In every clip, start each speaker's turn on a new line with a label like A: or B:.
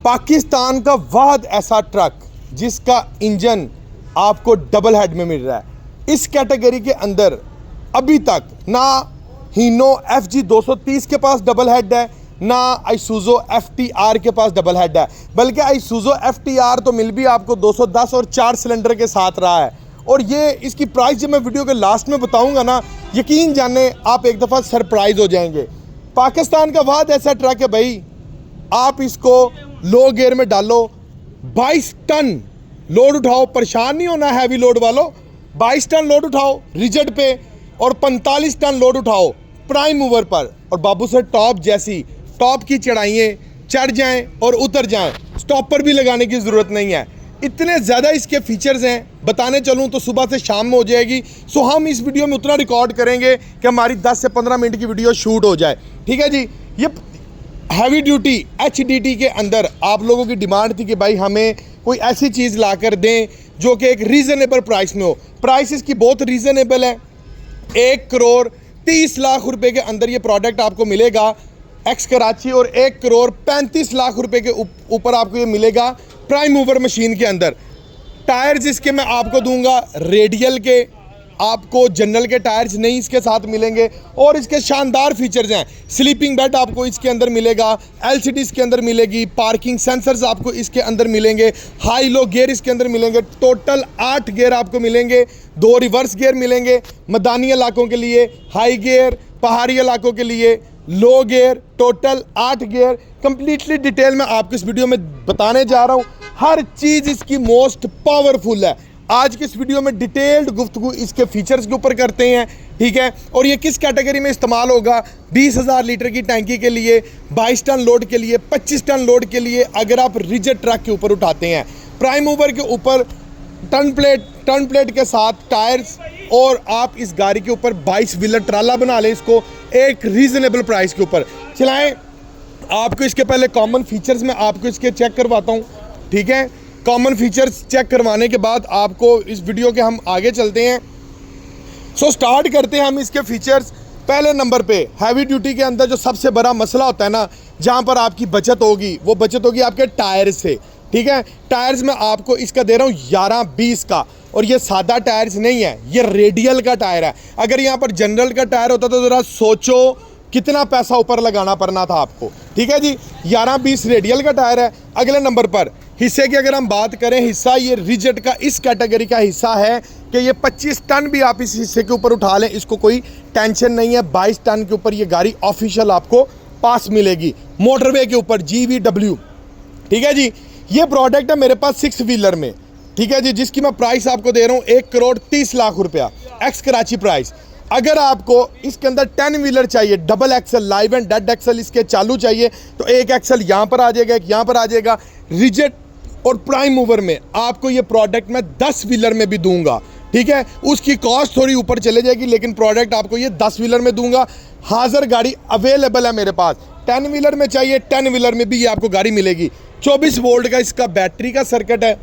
A: पाकिस्तान का वाहिद ऐसा ट्रक जिसका इंजन आपको डबल हेड में मिल रहा है। इस कैटेगरी के अंदर अभी तक ना हीनो FG 230 के पास डबल हेड है, ना आइसूज़ो FTR के पास डबल हेड है, बल्कि आइसूज़ो FTR तो मिल भी आपको 210 और 4 सिलेंडर के साथ रहा है। और ये इसकी प्राइस जब मैं वीडियो के लास्ट में बताऊंगा ना, यकीन जाने आप एक दफ़ा सरप्राइज हो जाएंगे। पाकिस्तान का वाहिद ऐसा ट्रक है भाई, आप इसको लो गियर में डालो, 22 टन लोड उठाओ, परेशान नहीं होना हैवी लोड वालों। 22 टन लोड उठाओ रिजिड पे और 45 टन लोड उठाओ प्राइम मूवर पर, और बाबू से टॉप जैसी टॉप की चढ़ाइयाँ चढ़ जाएं और उतर जाएं, स्टॉपर भी लगाने की ज़रूरत नहीं है। इतने ज़्यादा इसके फीचर्स हैं, बताने चलूँ तो सुबह से शाम में हो जाएगी। सो हम इस वीडियो में उतना रिकॉर्ड करेंगे कि हमारी 10 से 15 मिनट की वीडियो शूट हो जाए। ठीक है जी। ये हैवी ड्यूटी HDT के अंदर आप लोगों की डिमांड थी कि भाई हमें कोई ऐसी चीज़ ला कर दें जो कि एक रीज़नेबल प्राइस में हो। प्राइस इसकी बहुत रीज़नेबल है, 1,30,00,000 रुपए के अंदर ये प्रोडक्ट आपको मिलेगा एक्स कराची, और 1,35,00,000 रुपए के ऊपर आपको ये मिलेगा प्राइम मूवर मशीन के अंदर। टायर्स इसके मैं आपको दूंगा रेडियल के, आपको जनरल के टायर्स नहीं इसके साथ मिलेंगे। और इसके शानदार फीचर्स हैं, स्लीपिंग बेड आपको इसके अंदर मिलेगा, LCD इसके अंदर मिलेगी, पार्किंग सेंसर्स आपको इसके अंदर मिलेंगे, हाई लो गियर इसके अंदर मिलेंगे, टोटल 8 गियर आपको मिलेंगे, 2 रिवर्स गियर मिलेंगे मैदानी इलाकों के लिए, हाई गियर पहाड़ी इलाकों के लिए, लो gear, total 8 gear. Completely detail में आपको इस वीडियो में बताने जा रहा हूँ। हर चीज़ इसकी मोस्ट पावरफुल है। आज की इस वीडियो में डिटेल्ड गुफ्तगू इसके फीचर्स के ऊपर करते हैं, ठीक है। और ये किस कैटेगरी में इस्तेमाल होगा, 20,000 लीटर की टैंकी के लिए, 22 टन लोड के लिए, 25 टन लोड के लिए, अगर आप रिजिड ट्रक के ऊपर उठाते हैं। प्राइम मूवर के ऊपर टन प्लेट के साथ टायर्स, और आप इस गाड़ी के ऊपर 22 व्हीलर ट्राला बना लें इसको एक रीज़नेबल प्राइस के ऊपर चलाएं। आपको इसके पहले कॉमन फीचर्स में आपको इसके चेक करवाता हूँ, ठीक है। कॉमन फीचर्स चेक करवाने के बाद आपको इस वीडियो के हम आगे चलते हैं। सो स्टार्ट करते हैं हम इसके फीचर्स। पहले नंबर पे हैवी ड्यूटी के अंदर जो सबसे बड़ा मसला होता है ना, जहाँ पर आपकी बचत होगी, वो बचत होगी आपके टायर से, ठीक है। टायर्स में आपको इसका दे रहा हूँ 11-20 का, और ये सादा टायर्स नहीं है, ये रेडियल का टायर है। अगर यहाँ पर जनरल का टायर होता तो ज़रा सोचो कितना पैसा ऊपर लगाना पड़ना था आपको, ठीक है जी। 11-20 रेडियल का टायर है। अगले नंबर पर हिस्से की अगर हम बात करें, हिस्सा ये रिजिड का इस कैटेगरी का हिस्सा है कि ये 25 टन भी आप इस हिस्से के ऊपर उठा लें, इसको कोई टेंशन नहीं है। 22 टन के ऊपर ये गाड़ी ऑफिशियल आपको पास मिलेगी मोटरवे के ऊपर, GVW, ठीक है जी। ये प्रोडक्ट है मेरे पास 6 व्हीलर में, ठीक है जी, जिसकी मैं प्राइस आपको दे रहा हूँ 1,30,00,000 रुपया एक्स कराची प्राइस। अगर आपको इसके अंदर 10 व्हीलर चाहिए, double axle live and dead axle इसके चालू चाहिए, तो एक एक्सल यहाँ पर आ जाएगा, एक यहाँ पर आ जाएगा। रिजिड और प्राइम मूवर में आपको ये प्रोडक्ट मैं 10 व्हीलर में भी दूंगा, ठीक है। उसकी कॉस्ट थोड़ी ऊपर चले जाएगी, लेकिन प्रोडक्ट आपको ये 10 व्हीलर में दूंगा। हाजिर गाड़ी अवेलेबल है मेरे पास। 10 व्हीलर में चाहिए, 10 व्हीलर में भी ये आपको गाड़ी मिलेगी। 24 वोल्ट का इसका बैटरी का सर्किट है,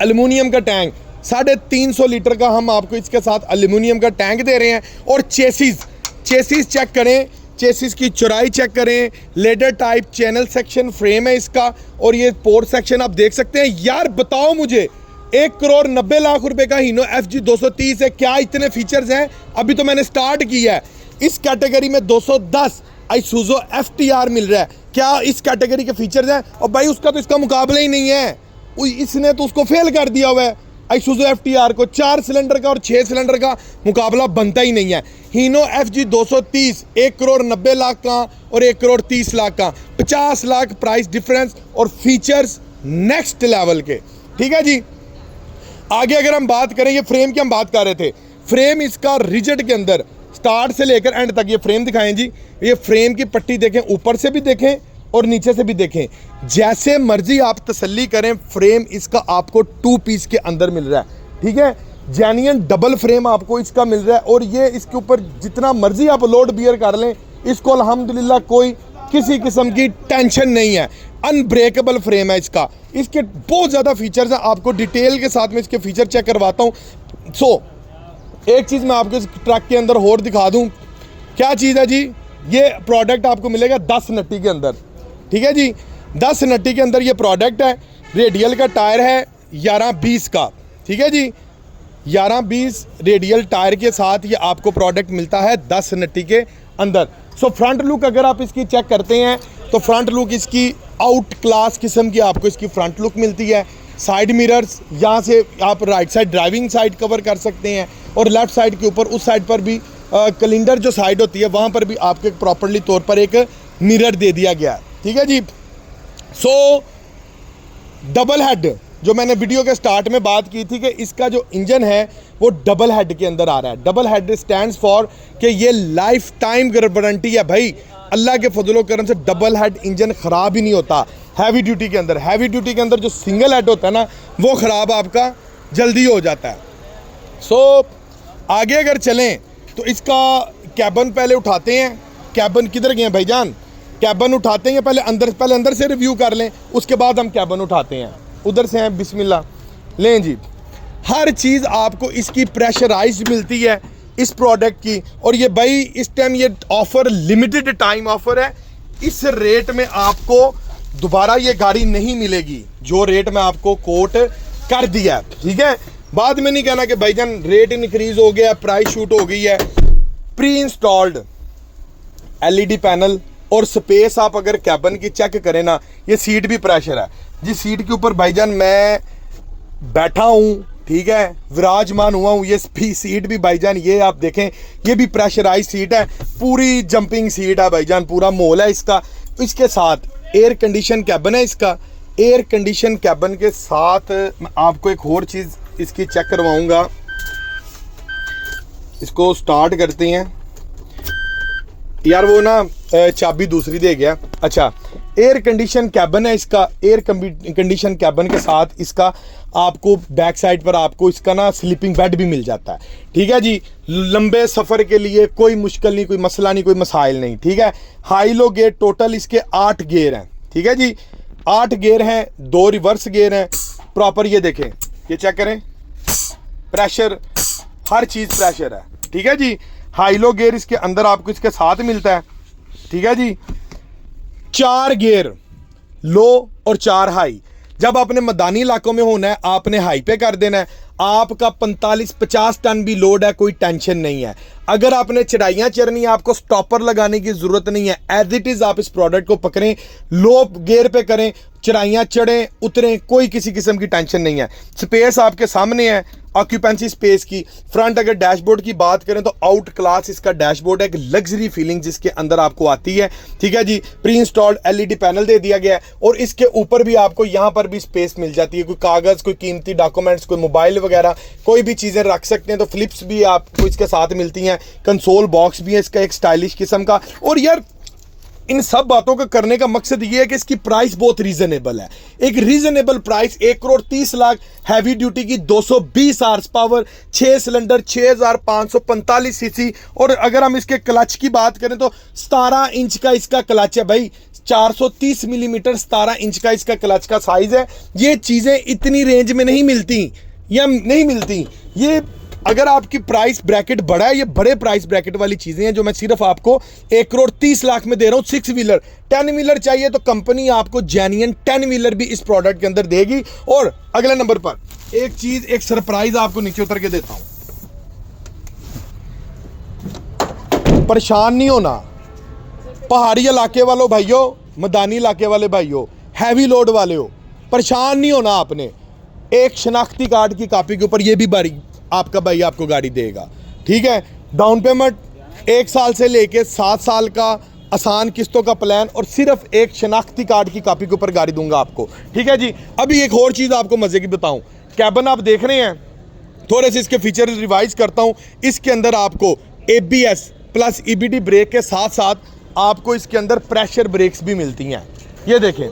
A: एल्युमिनियम का टैंक, 350 लीटर का हम आपको इसके साथ एल्युमिनियम का टैंक दे रहे हैं। और चेसिस चेक करें, चेसिस की चौड़ाई चेक करें, ladder type channel section frame है इसका, और ये पोर्ट सेक्शन आप देख सकते हैं। यार बताओ मुझे, 1,90,00,000 रुपए का हीनो FG 230 है, क्या इतने फीचर्स हैं? अभी तो मैंने स्टार्ट किया है। इस कैटेगरी में 210 आइसूज़ो FTR मिल रहा है, क्या इस कैटेगरी के फीचर्स हैं? और भाई उसका तो इसका मुकाबला ही नहीं है, इसने तो उसको फेल कर दिया हुआ है। आइसूज़ो FTR को 4 सिलेंडर का और 6 सिलेंडर का मुकाबला बनता ही नहीं है। हीनो FG 230 1,90,00,000 का और 1,30,00,000 का, 50 लाख प्राइस डिफरेंस, और फीचर्स नेक्स्ट लेवल के, ठीक है जी। आगे अगर हम बात करें, ये फ्रेम की हम बात कर रहे थे, फ्रेम इसका रिजिड के अंदर स्टार्ट से लेकर एंड तक ये फ्रेम दिखाएं जी। ये फ्रेम की पट्टी देखें, ऊपर से भी देखें और नीचे से भी देखें, जैसे मर्जी आप तसल्ली करें। फ्रेम इसका आपको 2 पीस के अंदर मिल रहा है, ठीक है। जेन्युइन डबल फ्रेम आपको इसका मिल रहा है, और ये इसके ऊपर जितना मर्जी आप लोड बियर कर लें, इसको अल्हम्दुलिल्लाह कोई किसी किस्म की टेंशन नहीं है। अनब्रेकेबल फ्रेम है इसका। इसके बहुत ज़्यादा फीचर्स हैं, आपको डिटेल के साथ में इसके फीचर चेक करवाता हूँ। एक चीज़ मैं आपको इस ट्रक के अंदर और दिखा दूँ, क्या चीज़ है जी। ये प्रोडक्ट आपको मिलेगा 10 नट्टी के अंदर, ठीक है जी। 10 नट्टी के अंदर ये प्रोडक्ट है। रेडियल का टायर है 11-20 का, ठीक है जी, 11-20 रेडियल टायर के साथ ये आपको प्रोडक्ट मिलता है 10 नट्टी के अंदर। सो फ्रंट लुक अगर आप इसकी चेक करते हैं तो फ्रंट लुक इसकी आउट क्लास किस्म की आपको इसकी फ्रंट लुक मिलती है। साइड मिरर्स, यहाँ से आप right side driving side cover कर सकते हैं और लेफ्ट साइड के ऊपर उस साइड पर भी कैलेंडर जो साइड होती है वहाँ पर भी आपके प्रॉपर्ली तौर पर एक मिरर दे दिया गया है, ठीक है जी। सो डबल हेड, जो मैंने वीडियो के स्टार्ट में बात की थी कि इसका जो इंजन है वो डबल हेड के अंदर आ रहा है। डबल हेड स्टैंड्स फॉर कि ये लाइफ टाइम गारंटी है भाई, अल्लाह के फजलो करम से डबल हेड इंजन ख़राब ही नहीं होता। हैवी ड्यूटी के अंदर, हैवी ड्यूटी के अंदर जो सिंगल हेड होता है ना वो ख़राब आपका जल्दी हो जाता है। सो आगे अगर चलें तो इसका कैबन पहले उठाते हैं। कैबन किधर गए भाईजान? कैबन उठाते हैं, पहले अंदर से रिव्यू कर लें, उसके बाद हम कैबन उठाते हैं। उधर से हैं, बिस्मिल्लाह लें जी। हर चीज़ आपको इसकी प्रेशराइज्ड मिलती है इस प्रोडक्ट की। और ये भाई इस टाइम ये ऑफ़र लिमिटेड टाइम ऑफ़र है। इस रेट में आपको दोबारा ये गाड़ी नहीं मिलेगी जो रेट में आपको कोट कर दिया है, ठीक है। बाद में नहीं कहना कि भाईजान रेट इंक्रीज हो गया, प्राइस शूट हो गई है। प्री इंस्टॉल्ड LED पैनल और स्पेस आप अगर कैबन की चेक करें ना, ये सीट भी प्रेशर है। जिस सीट के ऊपर भाईजान मैं बैठा हूँ, ठीक है, विराजमान हुआ हूँ, ये सीट भी भाईजान ये आप देखें ये भी प्रेशराइज सीट है, पूरी जंपिंग सीट है भाईजान, पूरा मोल है इसका। इसके साथ एयर कंडीशन कैबन है इसका। एयर कंडीशन कैबन के साथ मैं आपको एक और चीज़ इसकी चेक करवाऊंगा। इसको स्टार्ट करते हैं यार, वो ना चाबी दूसरी दे गया। अच्छा, एयर कंडीशन कैबन है इसका। एयर कंडीशन कैबन के साथ इसका आपको बैक साइड पर आपको इसका ना स्लीपिंग बेड भी मिल जाता है, ठीक है जी। लंबे सफ़र के लिए कोई मुश्किल नहीं, कोई मसला नहीं, कोई मसाइल नहीं, ठीक है। हाई लो गेयर, टोटल इसके 8 गेयर हैं, ठीक है जी। 8 गेयर हैं, 2 रिवर्स गेयर हैं प्रॉपर। ये देखें, ये चेक करें, प्रेशर, हर चीज़ प्रेशर है, ठीक है जी। हाई लो गेयर इसके अंदर आपको इसके साथ मिलता है, ठीक है जी। 4 गेयर लो और 4 हाई। जब आपने मैदानी इलाकों में होना है आपने हाई पे कर देना है। आपका 45-50 टन भी लोड है, कोई टेंशन नहीं है। अगर आपने चढ़ाइयाँ चढ़नी है आपको स्टॉपर लगाने की ज़रूरत नहीं है। एज इट इज़ आप इस प्रोडक्ट को पकड़ें, लो गेयर पे करें, चढ़ाइयाँ चढ़ें उतरें, कोई किसी किस्म की टेंशन नहीं है। स्पेस आपके सामने है, ऑक्यूपेंसी स्पेस की। फ्रंट अगर डैशबोर्ड की बात करें तो आउट क्लास इसका डैशबोर्ड है, एक लग्जरी फीलिंग जिसके अंदर आपको आती है, ठीक है जी। प्री इंस्टॉल्ड LED पैनल दे दिया गया है और इसके ऊपर भी आपको यहाँ पर भी स्पेस मिल जाती है। कोई कागज़, कोई कीमती डॉक्यूमेंट्स, कोई मोबाइल वगैरह, कोई भी चीज़ें रख सकते हैं। तो फ्लिप्स भी आपको इसके साथ मिलती हैं। कंसोल बॉक्स भी है इसका एक स्टाइलिश किस्म का। और यार इन सब बातों का करने का मकसद ये है कि इसकी प्राइस बहुत रीजनेबल है। एक रीजनेबल प्राइस 1,30,00,000 हैवी ड्यूटी की 220 हॉर्स पावर, 6 सिलेंडर, 6545 सीसी। और अगर हम इसके क्लच की बात करें तो 17 इंच का इसका क्लच है भाई, 430 मिलीमीटर 17 इंच का इसका क्लच का साइज है। ये चीज़ें इतनी रेंज में नहीं मिलती या नहीं मिलती। ये अगर आपकी प्राइस ब्रैकेट बड़ा है, ये बड़े प्राइस ब्रैकेट वाली चीज़ें हैं जो मैं सिर्फ आपको 1,30,00,000 में दे रहा हूँ। 6 व्हीलर 10 व्हीलर चाहिए तो कंपनी आपको जेन्युइन 10 व्हीलर भी इस प्रोडक्ट के अंदर देगी। और अगले नंबर पर एक चीज़, एक सरप्राइज आपको नीचे उतर के देता हूँ। परेशान नहीं होना पहाड़ी इलाके वालों भाइयों, मैदानी इलाके वाले भाइयों, हैवी लोड वाले हो, परेशान नहीं होना आपने। एक शनाख्ती कार्ड की कॉपी के ऊपर ये भी बारी आपका भाई आपको गाड़ी देगा, ठीक है। डाउन पेमेंट 1 साल से लेके 7 साल का आसान किस्तों का प्लान और सिर्फ एक शनाख्ती कार्ड की कॉपी के ऊपर गाड़ी दूंगा आपको, ठीक है जी। अभी एक और चीज़ आपको मज़े की बताऊं, कैबन आप देख रहे हैं, थोड़े से इसके फीचर रिवाइज करता हूं। इसके अंदर आपको ABS प्लस EBD ब्रेक के साथ साथ आपको इसके अंदर प्रेशर ब्रेक्स भी मिलती हैं। ये देखें,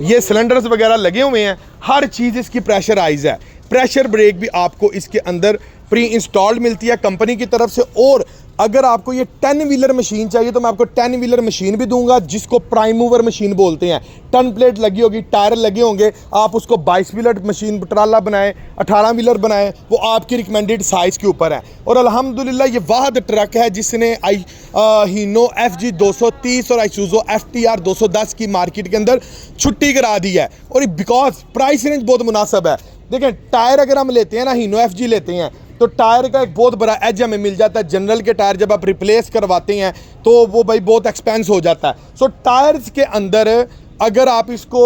A: ये सिलेंडर्स वगैरह लगे हुए हैं, हर चीज़ इसकी प्रेशराइज है। प्रेशर ब्रेक भी आपको इसके अंदर प्री इंस्टॉल्ड मिलती है कंपनी की तरफ से। और अगर आपको ये 10 व्हीलर मशीन चाहिए तो मैं आपको 10 व्हीलर मशीन भी दूंगा, जिसको प्राइम मूवर मशीन बोलते हैं। टन प्लेट लगी होगी, टायर लगे होंगे, आप उसको 22 व्हीलर मशीन ट्राला बनाएं, 18 व्हीलर बनाएं, वो आपकी रिकमेंडेड साइज़ के ऊपर है। और अल्हम्दुलिल्लाह ये वाहद ट्रक है जिसने हीनो FG 230 और आइसूज़ो FTR 210 की मार्केट के अंदर छुट्टी करा दी है। और बिकॉज प्राइस रेंज बहुत मुनासिब है। देखें, टायर अगर हम लेते हैं ना, हीनो FG लेते हैं तो टायर का एक बहुत बड़ा एज हमें मिल जाता है। जनरल के टायर जब आप रिप्लेस करवाते हैं तो वो भाई बहुत एक्सपेंस हो जाता है। सो टायर्स के अंदर अगर आप इसको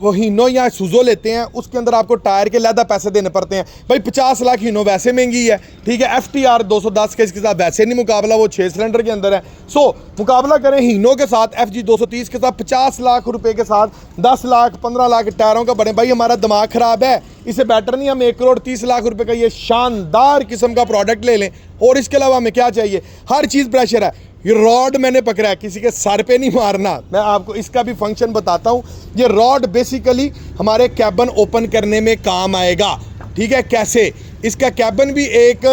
A: वो हीनो या सूजो लेते हैं, उसके अंदर आपको टायर के ज़्यादा पैसे देने पड़ते हैं। भाई 50 लाख हीनो वैसे महंगी है, ठीक है। FTR 210 का इसके साथ वैसे नहीं मुकाबला, वो 6 सिलेंडर के अंदर है। सो मुकाबला करें हीनो के साथ, FG 230 के साथ 50 लाख रुपए के साथ 10 लाख 15 लाख टायरों का बने। भाई हमारा दिमाग ख़राब है, इससे बेटर नहीं हम 1 करोड़ 30 लाख रुपए का ये शानदार किस्म का प्रोडक्ट ले लें। और इसके अलावा हमें क्या चाहिए, हर चीज़ प्रेशर है। ये रॉड मैंने पकड़ा है, किसी के सर पे नहीं मारना। मैं आपको इसका भी फंक्शन बताता हूँ। ये रॉड बेसिकली हमारे कैबिन ओपन करने में काम आएगा, ठीक है। कैसे, इसका कैबिन भी एक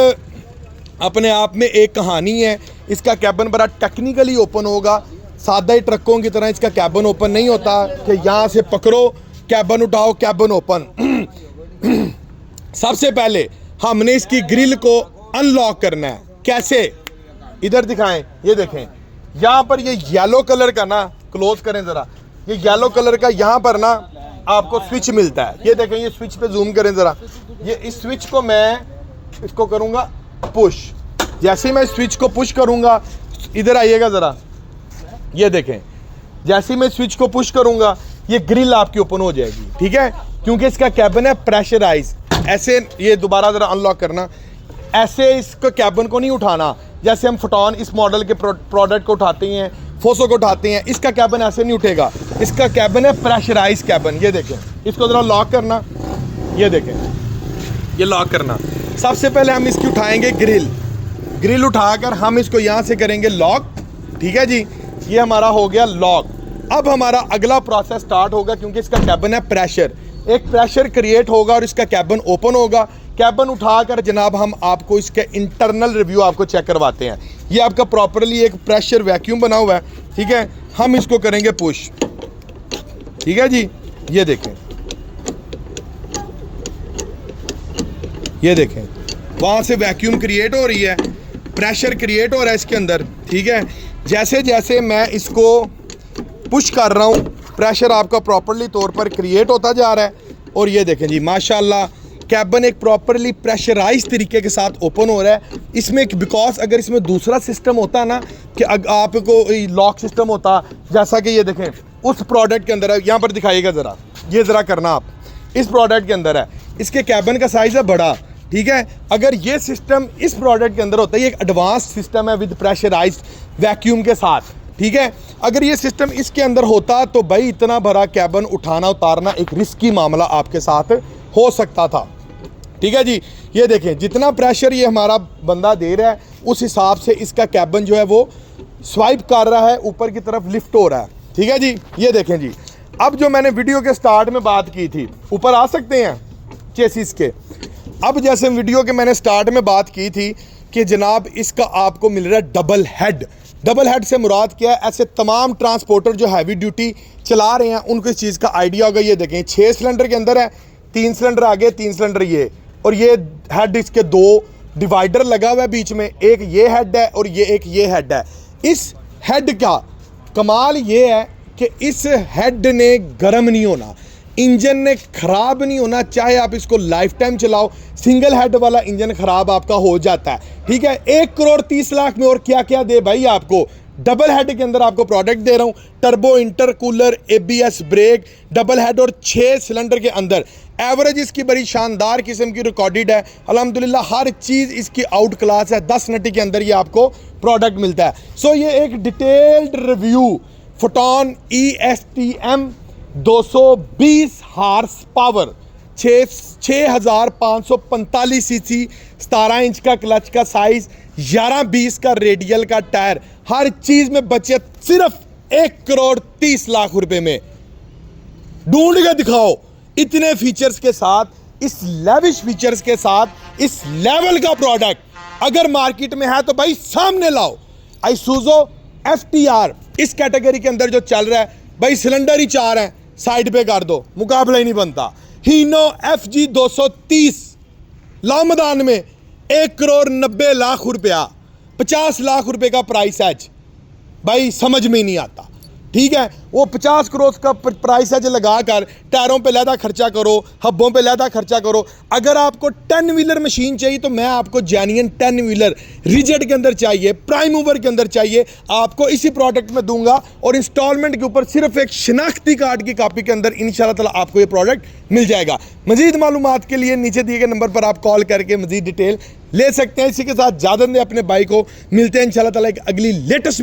A: अपने आप में एक कहानी है। इसका कैबिन बड़ा टेक्निकली ओपन होगा, सादा ही ट्रकों की तरह इसका कैबिन ओपन नहीं होता कि यहाँ से पकड़ो कैबिन उठाओ कैबिन ओपन। सबसे पहले हमने इसकी ग्रिल को अनलॉक करना है। कैसे, इधर दिखाएं, ये देखें यहाँ पर ये येलो कलर का ना, क्लोज करें ज़रा, ये येलो कलर का यहाँ पर ना आपको स्विच मिलता है। ये देखें, ये स्विच पे जूम करें ज़रा, ये इस स्विच को मैं इसको करूँगा पुश। जैसे ही मैं स्विच को पुश करूँगा, इधर आइएगा ज़रा, ये देखें, जैसे ही मैं स्विच को पुश करूँगा ये ग्रिल आपकी ओपन हो जाएगी, ठीक है। क्योंकि इसका कैबिन है प्रेशराइज। ऐसे ये दोबारा ज़रा अनलॉक करना, ऐसे इसको कैबिन को नहीं उठाना जैसे हम फोटोन इस मॉडल के प्रोडक्ट को उठाते हैं, फोसो को उठाते हैं। इसका कैबिन ऐसे नहीं उठेगा, इसका कैबिन है प्रेशराइज कैबिन। ये देखें, इसको ज़रा लॉक करना, ये देखें, ये लॉक करना। सबसे पहले हम इसकी उठाएंगे ग्रिल उठाकर हम इसको यहाँ से करेंगे लॉक, ठीक है जी। ये हमारा हो गया लॉक। अब हमारा अगला प्रोसेस स्टार्ट होगा, क्योंकि इसका कैबिन है प्रेशर, एक प्रेशर क्रिएट होगा और इसका कैबिन ओपन होगा। कैबिन उठाकर जनाब हम आपको इसके इंटरनल रिव्यू आपको चेक करवाते हैं। ये आपका प्रॉपरली एक प्रेशर वैक्यूम बना हुआ है, ठीक है। हम इसको करेंगे पुश, ठीक है जी। ये देखें, ये देखें, वहाँ से वैक्यूम क्रिएट हो रही है, प्रेशर क्रिएट हो रहा है इसके अंदर, ठीक है। जैसे जैसे मैं इसको पुश कर रहा हूँ प्रेशर आपका प्रॉपरली तौर पर क्रिएट होता जा रहा है। और ये देखें जी, माशाल्लाह कैबिन एक प्रॉपरली प्रेशराइज तरीके के साथ ओपन हो रहा है। इसमें बिकॉज अगर इसमें दूसरा सिस्टम होता ना कि आपको लॉक सिस्टम होता, जैसा कि ये देखें उस प्रोडक्ट के अंदर है, यहाँ पर दिखाइएगा ज़रा, ये ज़रा करना आप, इस प्रोडक्ट के अंदर है, इसके कैबिन का साइज़ है बड़ा, ठीक है। अगर ये सिस्टम इस प्रोडक्ट के अंदर होता है, ये एक एडवांस सिस्टम है विद प्रेशराइज वैक्यूम के साथ, ठीक है। अगर ये सिस्टम इसके अंदर होता तो भाई इतना बड़ा कैबिन उठाना उतारना एक रिस्की मामला आपके साथ हो सकता था, ठीक है जी। ये देखें, जितना प्रेशर ये हमारा बंदा दे रहा है उस हिसाब से इसका कैबिन जो है वो स्वाइप कर रहा है, ऊपर की तरफ लिफ्ट हो रहा है, ठीक है जी। ये देखें जी, अब जो मैंने वीडियो के स्टार्ट में बात की थी, ऊपर आ सकते हैं चेसिस के। अब जैसे वीडियो के मैंने स्टार्ट में बात की थी कि जनाब इसका आपको मिल रहा है डबल हेड। डबल हेड से मुराद क्या है, ऐसे तमाम ट्रांसपोर्टर जो हैवी ड्यूटी चला रहे हैं उनको इस चीज़ का आइडिया होगा। ये देखें 6 सिलेंडर के अंदर है, 3 सिलेंडर आगे 3 सिलेंडर ये, और ये हेड इसके 2 डिवाइडर लगा हुआ है बीच में, एक ये हेड है और ये एक ये हेड है। इस हेड का कमाल ये है कि इस हेड ने गर्म नहीं होना, इंजन ने ख़राब नहीं होना, चाहे आप इसको लाइफ टाइम चलाओ। सिंगल हेड वाला इंजन ख़राब आपका हो जाता है, ठीक है। 1 करोड़ 30 लाख में और क्या क्या दे भाई आपको, डबल हेड के अंदर आपको प्रोडक्ट दे रहा हूँ। Turbo intercooler, ABS brake, double head और 6 सिलेंडर के अंदर। एवरेज इसकी बड़ी शानदार किस्म की रिकॉर्डेड है, अल्हम्दुलिल्लाह हर चीज़ इसकी आउट क्लास है। 10 नटी के अंदर ये आपको प्रोडक्ट मिलता है। सो ये एक detailed review Foton ESTM 220 horse power, 6545 cc, 17 inch का क्लच का साइज, 11-20 का रेडियल का टायर, हर चीज में बचत सिर्फ 1 करोड़ 30 लाख रुपए में। ढूंढ के दिखाओ इतने फीचर्स के साथ, इस लेविश फीचर्स के साथ, इस लेवल का प्रोडक्ट अगर मार्केट में है तो भाई सामने लाओ। आइसूजो FTR इस कैटेगरी के अंदर जो चल रहा है भाई, सिलेंडर ही 4 हैं, साइड पे कर दो, मुकाबला ही नहीं बनता। हीनो FG 230 लाओ मैदान में, 1,90,00,000 रुपया, 50 लाख रुपए का प्राइस है भाई, समझ में ही नहीं आता। ठीक है, वो 50 करोड़ का प्राइस है जो लगाकर टायरों पे लहदा खर्चा करो, हब्बों पे लहदा खर्चा करो। अगर आपको 10 व्हीलर मशीन चाहिए तो मैं आपको जेन्युइन 10 व्हीलर रिजेट के अंदर चाहिए, प्राइम मूवर के अंदर चाहिए, आपको इसी प्रोडक्ट में दूंगा। और इंस्टॉलमेंट के ऊपर सिर्फ एक शिनाख्ती कार्ड की कॉपी के अंदर इंशाल्लाह ताला आपको ये प्रोडक्ट मिल जाएगा। मजीद मालूमात के लिए नीचे दिए गए नंबर पर आप कॉल करके मजीद डिटेल ले सकते हैं। इसी के साथ इजाज़त दें अपने भाई को, मिलते हैं इंशाल्लाह ताला एक अगली लेटेस्ट